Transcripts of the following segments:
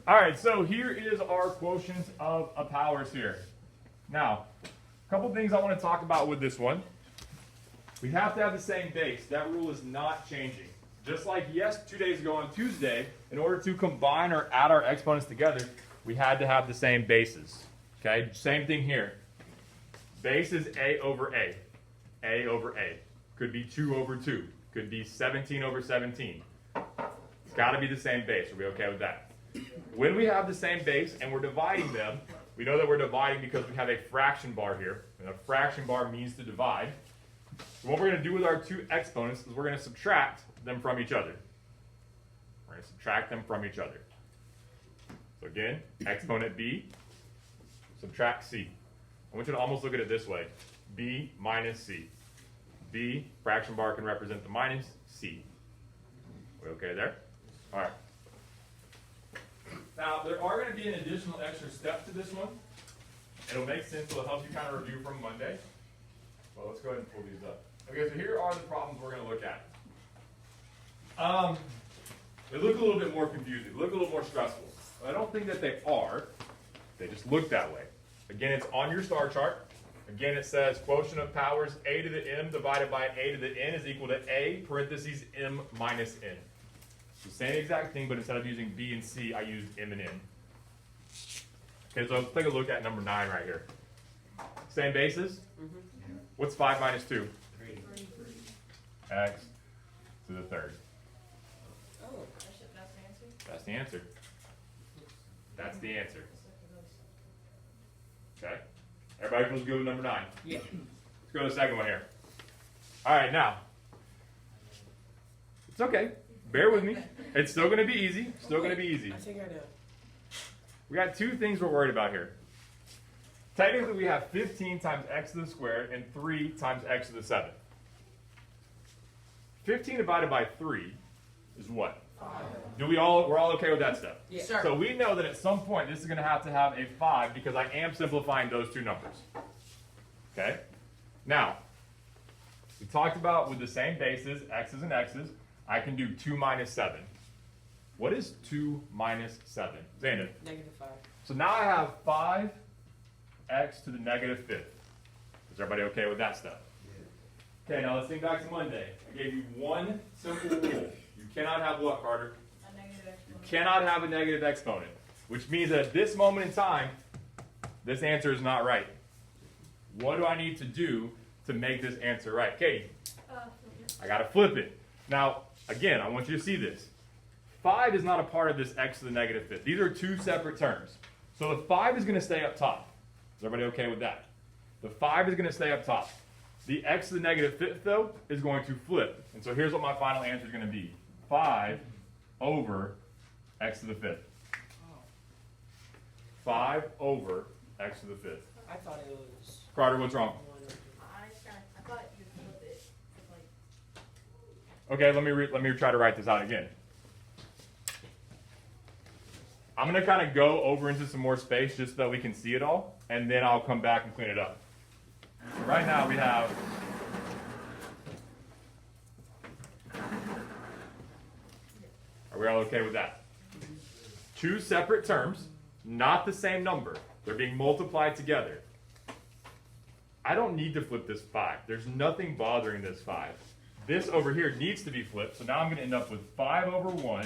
All right, so here is our quotient of powers here. Now, a couple things I want to talk about with this one. We have to have the same base. That rule is not changing. Just like 2 days ago on Tuesday, in order to combine or add our exponents together, we had to have the same bases. Okay, same thing here. Base is a over a. A over a. Could be 2 over 2. Could be 17 over 17. It's got to be the same base. Are we okay with that? When we have the same base and we're dividing them, we know that we're dividing because we have a fraction bar here. And a fraction bar means to divide. So what we're going to do with our two exponents is we're going to subtract them from each other. We're going to subtract them from each other. So again, exponent b, subtract c. I want you to almost look at it this way. B minus c. B, fraction bar can represent the minus, c. We okay there? All right. Now, there are going to be an additional extra step to this one. It'll make sense. It'll help you kind of review from Monday. Well, let's go ahead and pull these up. Okay, so here are the problems we're going to look at. They look a little bit more confusing. They look a little more stressful. I don't think that they are. They just look that way. Again, it's on your star chart. Again, it says quotient of powers a to the m divided by a to the n is equal to a parentheses m minus n. It's the same exact thing, but instead of using b and c, I used m and n. Okay, so let's take a look at number 9 right here. Same basis? Mm-hmm. What's 5 minus 2? 3. X to the third. Oh, that's the answer. That's the answer. Okay. Everybody feels good with number 9? Yeah. Let's go to the second one here. All right, now. It's okay. Bear with me. It's still going to be easy. Still going to be easy. I think I know. We got 2 things we're worried about here. Technically, we have 15 times x to the squared and 3 times x to the 7th. 15 divided by 3 is what? 5. We're all okay with that step? Yes, sir. So we know that at some point this is going to have a 5 because I am simplifying those 2 numbers. Okay? Now, we talked about with the same bases, x's and x's, I can do 2 minus 7. What is 2 minus 7? Xander. -5. So now I have 5x to the negative 5th. Is everybody okay with that step? Yeah. Okay, now let's think back to Monday. I gave you one simple rule. You cannot have what, Carter? A negative exponent. You cannot have a negative exponent, which means that at this moment in time, this answer is not right. What do I need to do to make this answer right? Katie, I got to flip it. Now, again, I want you to see this. 5 is not a part of this x to the negative 5th. These are 2 separate terms. So the 5 is going to stay up top. Is everybody okay with that? The 5 is going to stay up top. The x to the negative 5th, though, is going to flip. And so here's what my final answer is going to be. 5 over x to the 5th. 5 over x to the 5th. I thought it was. Carter, what's wrong? I thought you flipped it. Like, Okay, let me try to write this out again. I'm going to kind of go over into some more space just so that we can see it all, and then I'll come back and clean it up. So right now we have Are we all okay with that? 2 separate terms, not the same number. They're being multiplied together. I don't need to flip this 5. There's nothing bothering this 5. This over here needs to be flipped, so now I'm going to end up with 5 over 1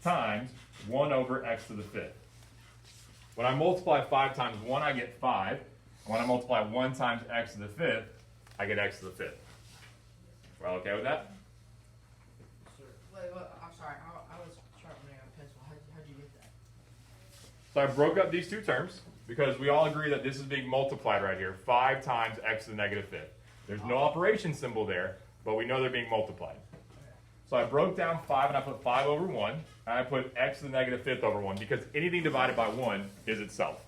times 1 over x to the 5th. When I multiply 5 times 1, I get 5. And when I multiply 1 times x to the 5th, I get x to the 5th. We're all okay with that? wait, I'm sorry. I was sharpening a pencil. How'd you get that? So I broke up these 2 terms because we all agree that this is being multiplied right here. 5 times x to the negative 5th. There's no operation symbol there, but we know they're being multiplied. So I broke down 5 and I put 5 over 1, and I put x to the negative 5th over 1 because anything divided by 1 is itself.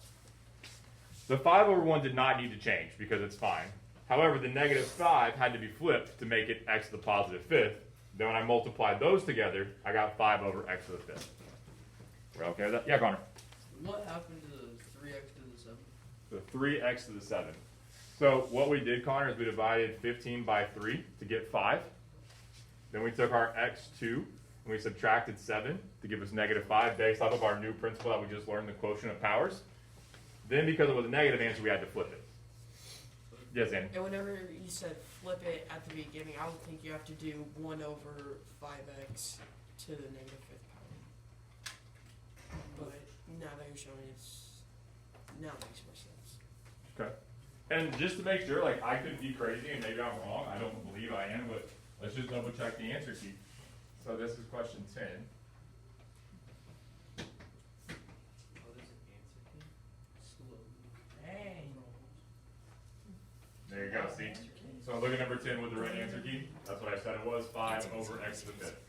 The 5 over 1 did not need to change because it's fine. However, the negative 5 had to be flipped to make it x to the positive 5th. Then when I multiplied those together, I got 5 over x to the 5th. We're okay with that? Yeah, Connor. What happened to the 3x to the 7? The 3x to the 7. So what we did, Connor, is we divided 15 by 3 to get 5. Then we took our x2 and we subtracted 7 to give us -5 based off of our new principle that we just learned, the quotient of powers. Then because it was a negative answer, we had to flip it. Yes, Andy? And whenever you said flip it at the beginning, I would think you have to do 1 over 5x to the -5th power. But now that you're showing now it makes more sense. Okay. And just to make sure, like, I could be crazy and maybe I'm wrong. I don't believe I am, but let's just double check the answer sheet. So this is question 10. Oh, there's an answer key. Slowly. Dang. There you go, see? So look at number 10 with the right answer key. That's what I said it was, 5 over x to the 5th.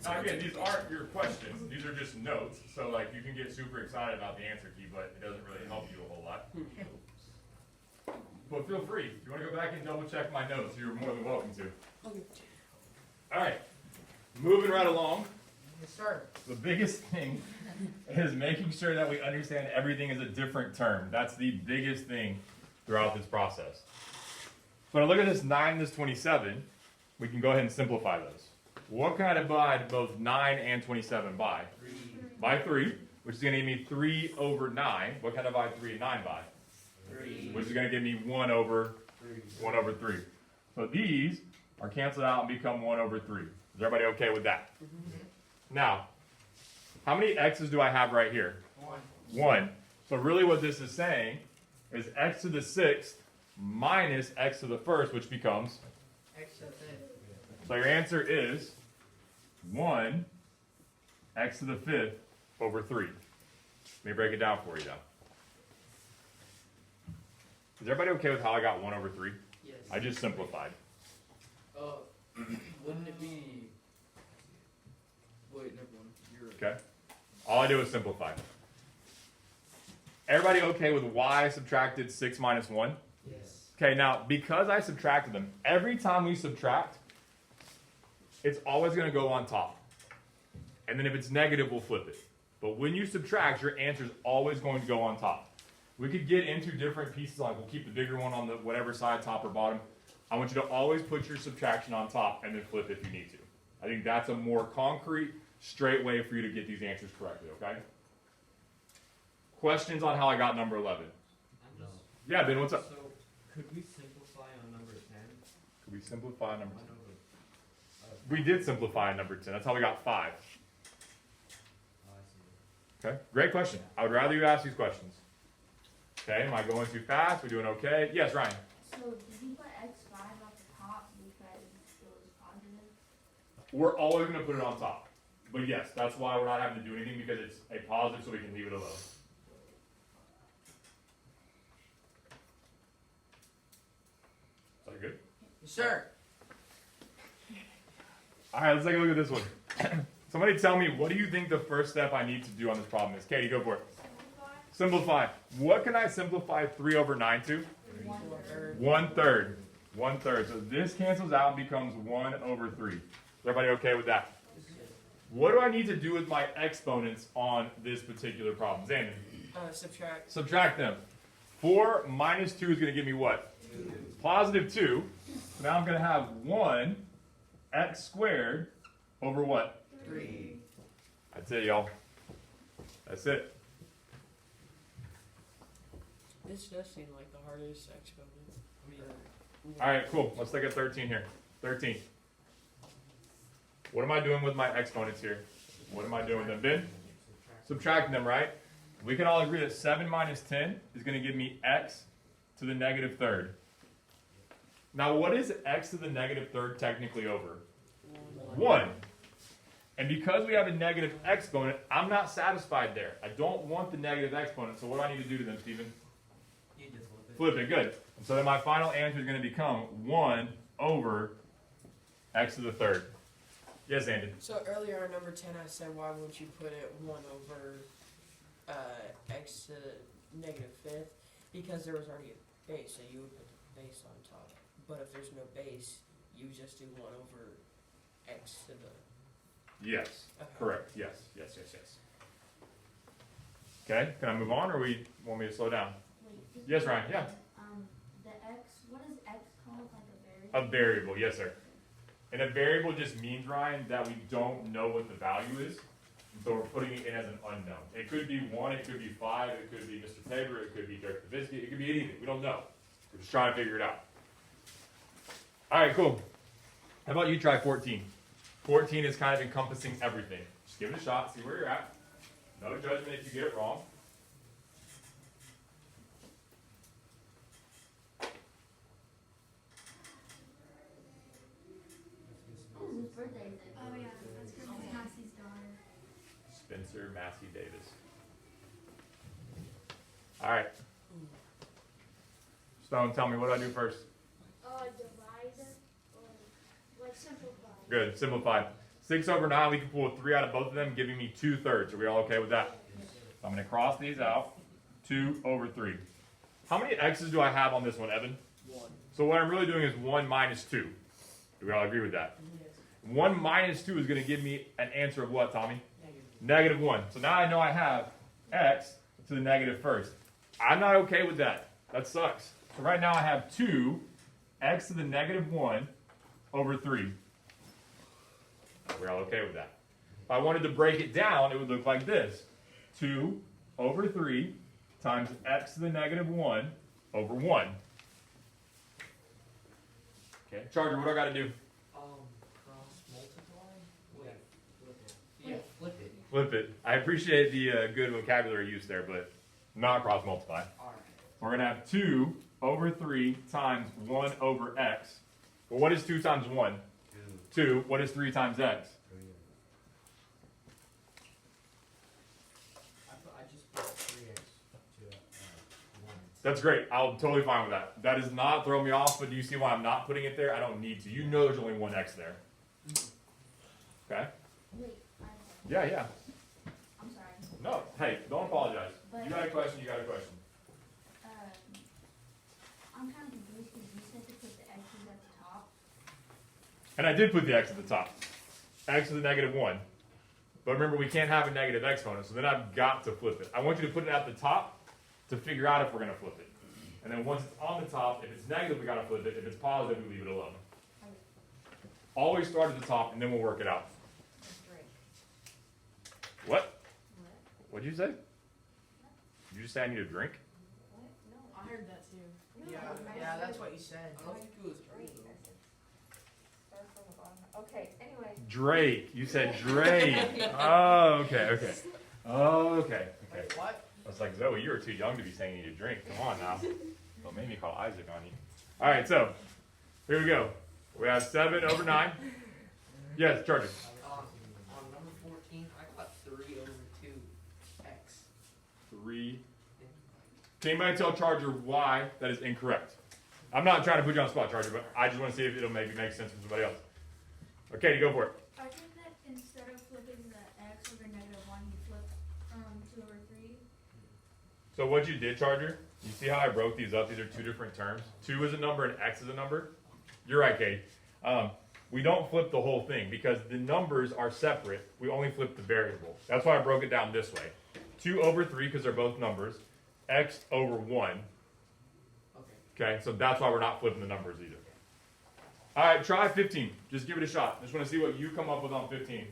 Now again, these aren't your questions, these are just notes. So like, you can get super excited about the answer key, but it doesn't really help you a whole lot. But feel free, if you wanna go back and double check my notes, you're more than welcome to. Okay. Alright, moving right along. Yes, sir. The biggest thing is making sure that we understand everything is a different term. That's the biggest thing throughout this process. So when I look at this 9 and this 27, we can go ahead and simplify those. What can I divide both 9 and 27 by? 3. By 3, which is going to give me 3 over 9. What can I divide 3 and 9 by? 3. Which is going to give me 1 over 3. So these are canceled out and become 1 over 3. Is everybody okay with that? Now, how many x's do I have right here? 1. So really what this is saying is x to the 6th minus x to the 1st, which becomes, X to the 5th. so your answer is 1 x to the 5th over 3. Let me break it down for you now. Is everybody okay with how I got 1 over 3? Yes. I just simplified. Wouldn't it be? Wait, never mind. You're right. Okay? All I do is simplify. Everybody okay with y subtracted 6 minus 1? Yes. Okay, now, because I subtracted them, every time we subtract, it's always going to go on top. And then if it's negative, we'll flip it. But when you subtract, your answer is always going to go on top. We could get into different pieces, like we'll keep the bigger one on the whatever side, top or bottom. I want you to always put your subtraction on top and then flip if you need to. I think that's a more concrete, straight way for you to get these answers correctly, okay? Questions on how I got number 11? No. Yeah, Ben, what's up? So, could we simplify on number 10? Could we simplify number 10? One over, We did simplify number 10. That's how we got 5. oh, I see. Okay, great question. I would rather you ask these questions. Okay, am I going too fast? We doing okay? Yes, Ryan. So did you put x5 off the top because it was positive? We're always going to put it on top. But yes, that's why we're not having to do anything, because it's a positive, so we can leave it alone. Is that good? Yes, sir. All right, let's take a look at this one. Somebody tell me, what do you think the first step I need to do on this problem is? Katie, go for it. Simplify. Simplify. What can I simplify 3 over 9 to? 1/3. 1/3. 1/3. So this cancels out and becomes 1 over 3. Is everybody okay with that? What do I need to do with my exponents on this particular problem? Xander, Subtract. subtract them. 4 minus 2 is going to give me what? Positive 2. So now I'm going to have 1 x squared over what? 3. That's it, y'all. That's it. This does seem like the hardest exponent. All right, cool. Let's look at 13 here. 13. What am I doing with my exponents here? What am I doing with them? Ben? Subtracting them, right? We can all agree that 7 minus 10 is going to give me x to the negative third. Now, what is x to the negative third technically over? 1. And because we have a negative exponent, I'm not satisfied there. I don't want the negative exponent, so what do I need to do to them, Stephen? You just flip it. Flip it, good. And so then my final answer is going to become 1 over x to the third. Yes, Andy? So earlier on number 10, I said, why wouldn't you put it 1 over x to the -5th? Because there was already a base, so you would put the base on top. But if there's no base, you just do 1 over x to the... Yes. Okay. Correct. Yes. Okay, can I move on, or we want me to slow down? Wait, just Yes, Ryan, yeah. The x, what is x called? Like a variable? A variable, yes, sir. And a variable just means, Ryan, that we don't know what the value is. So we're putting it in as an unknown. It could be 1, it could be 5, it could be Mr. Tabor, it could be Dirk the Biscuit, it could be anything. We don't know. We're just trying to figure it out. All right, cool. How about you try 14? 14 is kind of encompassing everything. Just give it a shot, see where you're at. No judgment if you get it wrong. Oh, whose birthday is it? Oh yeah, that's because it's Massey's daughter. Spencer Massey Davis. All right. Stone, tell me, what do I do first? Divide or like simplify. Good, simplify. 6 over 9, we can pull a 3 out of both of them, giving me 2/3. Are we all okay with that? So I'm going to cross these out. 2 over 3. How many x's do I have on this one, Evan? 1. So what I'm really doing is 1 minus 2. Do we all agree with that? 1 minus 2 is going to give me an answer of what, Tommy? Negative 1. So now I know I have x to the negative first. I'm not okay with that. That sucks. So right now I have 2 x to the negative 1 over 3. We're all okay with that. If I wanted to break it down, it would look like this. 2 over 3 times x to the negative 1 over 1. Okay, Charger, what do I got to do? Cross multiply? Wait, flip it. Yeah, flip it. Flip it. I appreciate the good vocabulary use there, but not cross multiply. Alright. We're going to have 2 over 3 times 1 over x. Well, what is 2 times 1? 2. What is 3 times x? I just put 3x to 1. That's great. I'm totally fine with that. That does not throw me off, but do you see why I'm not putting it there? I don't need to. You know there's only one x there. Okay? Wait, Yeah. I'm sorry. No, hey, don't apologize. But- You got a question, you got a question. I'm kind of confused because you said to put the x's at the top. And I did put the x at the top. X to the negative 1. But remember, we can't have a negative exponent, so then I've got to flip it. I want you to put it at the top to figure out if we're going to flip it. And then once it's on the top, if it's negative, we got to flip it. If it's positive, we leave it alone. Always start at the top, and then we'll work it out. What? What'd you say? Did you just say I need a drink? I heard that too. No, I Yeah, said- that's what you said. I don't think it was Drake, true, I said. Start from the bottom. Okay, anyways. Drake. You said Drake. Oh, okay. Oh, okay. Wait, what? I was like, Zoe, you're too young to be saying you need a drink. Come on now. Don't make me call Isaac on you. All right, so here we go. We have 7 over 9. Yes, Charger. On number 14, I got 3 over 2x. 3. Can anybody tell Charger why that is incorrect? I'm not trying to put you on the spot, Charger, but I just want to see if it'll maybe make sense for somebody else. Okay, go for it. I think that instead of flipping the x over -1, you flip 2 over 3. So what you did, Charger, you see how I broke these up? These are 2 different terms. 2 is a number and x is a number. You're right, Kate. We don't flip the whole thing because the numbers are separate. We only flip the variable. That's why I broke it down this way. 2 over 3 because they're both numbers. X over 1. Okay. Okay, so that's why we're not flipping the numbers either. All right, try 15. Just give it a shot. Just want to see what you come up with on 15.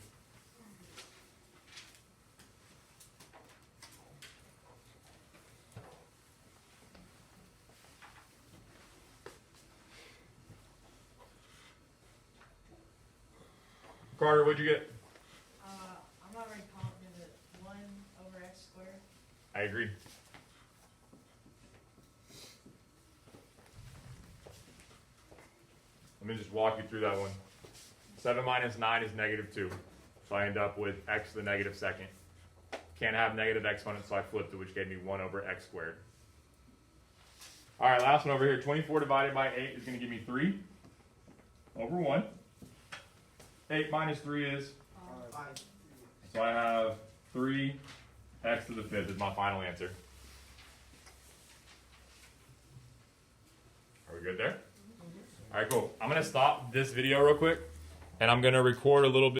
Carter, what'd you get? I'm not very confident that 1 over x squared. I agree. Let me just walk you through that one. 7 minus 9 is -2. So I end up with x to the negative second. Can't have negative exponents, so I flipped it, which gave me 1 over x squared. All right, last one over here. 24 divided by 8 is going to give me 3 over 1. 8 minus 3 is, 5. so I have 3 x to the 5th is my final answer. Are we good there? All right, cool. I'm going to stop this video real quick, and I'm going to record a little bit.